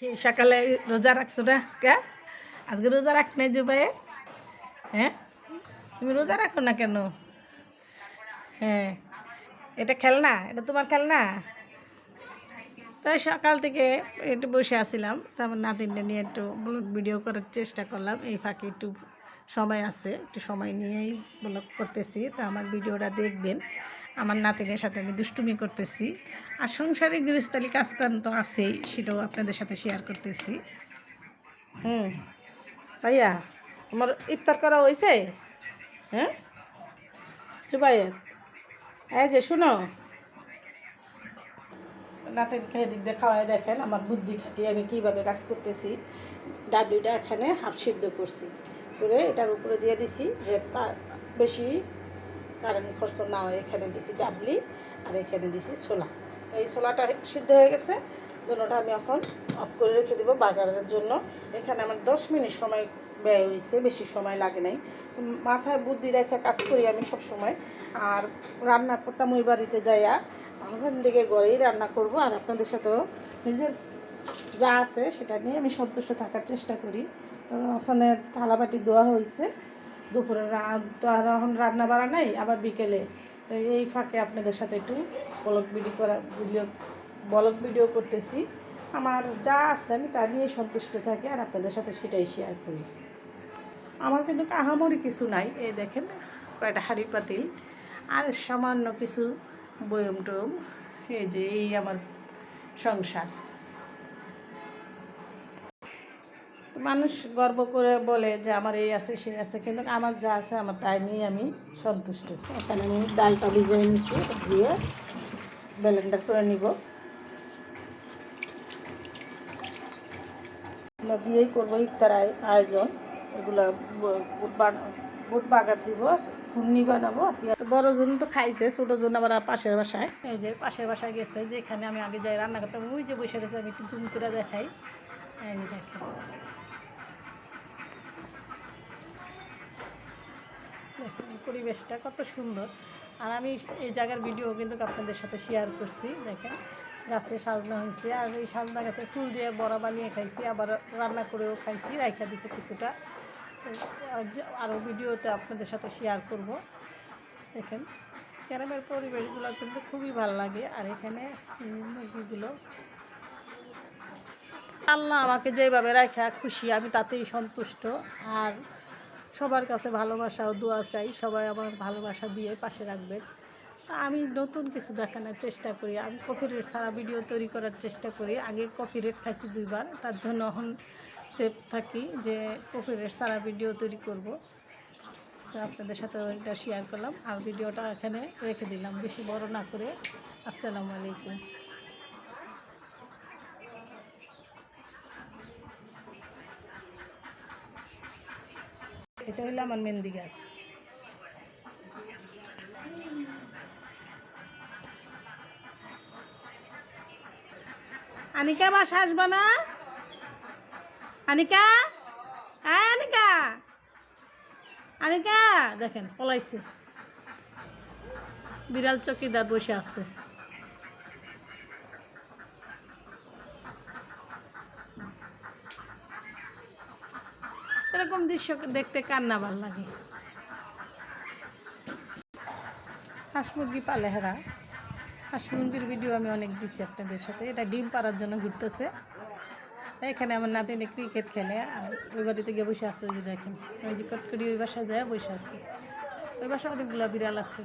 সকালে রোজা রাখছো না আজকে? আজকে রোজা রাখ নাই জুবাই? হ্যাঁ, তুমি রোজা রাখো না কেন? হ্যাঁ, এটা খেলনা, এটা তোমার খেলনা। তাই সকাল থেকে একটু বসে আসছিলাম, তারপর নাতিনটা নিয়ে একটু ব্লগ ভিডিও করার চেষ্টা করলাম। এই ফাঁকে একটু সময় আছে, একটু সময় নিয়েই ব্লগ করতেছি। তো আমার ভিডিওটা দেখবেন। আমার নাতিনের সাথে আমি দুষ্টুমি করতেছি, আর সংসারিক গৃহস্থালী কাজকাম তো আছেই, সেটাও আপনাদের সাথে শেয়ার করতেছি। ভাইয়া, আমার ইফতার করা হয়েছে? হ্যাঁ জুবাইয়ের, এই যে শুনো, নাতিনকে এদিক দিয়ে খাওয়ায় দেখেন আমার বুদ্ধি খাটিয়ে আমি কীভাবে কাজ করতেছি। ডাবলিটা এখানে হাফ সিদ্ধ করছি, করে এটার উপরে দিয়ে দিছি যে বেশি কারেন্ট খরচ না হয়। এখানে দিছি ডাবলি আর এখানে দিছি ছোলা। এই ছোলাটা সিদ্ধ হয়ে গেছে, দুটোটা আমি এখন অফ করে রেখে দেবো বাগারের জন্য। এখানে আমার 10 মিনিট সময় ব্যয় হয়েছে, বেশি সময় লাগে নাই। মাথায় বুদ্ধি রেখে কাজ করি আমি সব সময়। আর রান্না করতাম ওই বাড়িতে যাইয়া, ওখান থেকে ঘরেই রান্না করব, আর আপনাদের সাথেও নিজের যা আছে সেটা নিয়ে আমি সন্তুষ্ট থাকার চেষ্টা করি। তো ওখানে থালাবাটি ধোয়া হয়েছে, দুপুরে রাত তো আর এখন রান্না বাড়া নাই, আবার বিকেলে। তো এই ফাঁকে আপনাদের সাথে একটু ব্লগ ভিডিও করতেছি। আমার যা আছে আমি তা নিয়ে সন্তুষ্ট থাকি, আর আপনাদের সাথে সেটাই শেয়ার করি। আমার কিন্তু আহামরি কিছু নাই। এই দেখেন কয়টা হাঁড়ি পাতিল আর সামান্য কিছু বয়ম টয়ম। এই যে এই আমার সংসার। মানুষ গর্ব করে বলে যে আমার এই আছে সে আছে, কিন্তু আমার যা আছে আমার তাই নিয়ে আমি সন্তুষ্ট। এখানে আমি ডালটা ভিজিয়ে নিচ্ছি, দিয়ে ব্লেন্ডার করে নিব। দিয়েই করবো ইফতার আয়োজন। এগুলো বুট বাগার দিব, ঘুগনি বানাবো। বড় জন তো খাইছে, ছোটো জন আবার পাশের বাসায়, এই যে পাশের বাসায় গেছে, যেখানে আমি আগে যাই রান্না করতাম, ওই যে বসে রয়েছে। আমি একটু জুম করে দেখাই, এই যে দেখেন পরিবেশটা কত সুন্দর। আর আমি এই জায়গার ভিডিও কিন্তু আপনাদের সাথে শেয়ার করছি। দেখেন গাছে সাজানো হয়েছে, আর এই সাজনা গাছে ফুল দিয়ে বড়া বানিয়ে খাইছি, আবার রান্না করেও খাইছি, রাইখা দিছি কিছুটা। আরও ভিডিওতে আপনাদের সাথে শেয়ার করব। দেখেন গ্রামের পরিবেশগুলো কিন্তু খুবই ভালো লাগে। আর এখানে মুরগিগুলো আল্লাহ আমাকে যেভাবে রাখা খুশি, আমি তাতেই সন্তুষ্ট। আর সবার কাছে ভালোবাসা ও দোয়া চাই, সবাই আমার ভালোবাসা দিয়ে পাশে রাখবেন। আমি নতুন কিছু দেখানোর চেষ্টা করি। আমি কফি রেট ছাড়া ভিডিও তৈরি করার চেষ্টা করি। আগে কফি রেট খাইছি 2 বার, তার জন্য এখন সেফ থাকি যে কফি রেট ছাড়া ভিডিও তৈরি করব। তো আপনাদের সাথে এটা শেয়ার করলাম, আর ভিডিওটা এখানে রেখে দিলাম বেশি বড় না করে। আসসালামু আলাইকুম। এটা হলো আমার মেহেন্দি গাছ। আনিকা বাসা আসবা না? আনিকা, আনিকা, আনিকা, দেখেন পলাইছে। বিড়াল চকিদার বসে আছে। এরকম দৃশ্য দেখতে কার না ভালো লাগে। হাঁস মুরগি পালে হেরা, হাঁস মুরগির ভিডিও আমি অনেক দিচ্ছি আপনাদের সাথে। এটা ডিম পাড়ার জন্য ঘুরতেছে। এখানে আমার নাতিনে ক্রিকেট খেলে, আর ওই বাড়িতে গিয়ে বসে আছে। ওই যে দেখেন, ওই যে কটকরি ওই বাসায় যায় বসে আছে। ওই বাসায় অনেকগুলো বিড়াল আছে।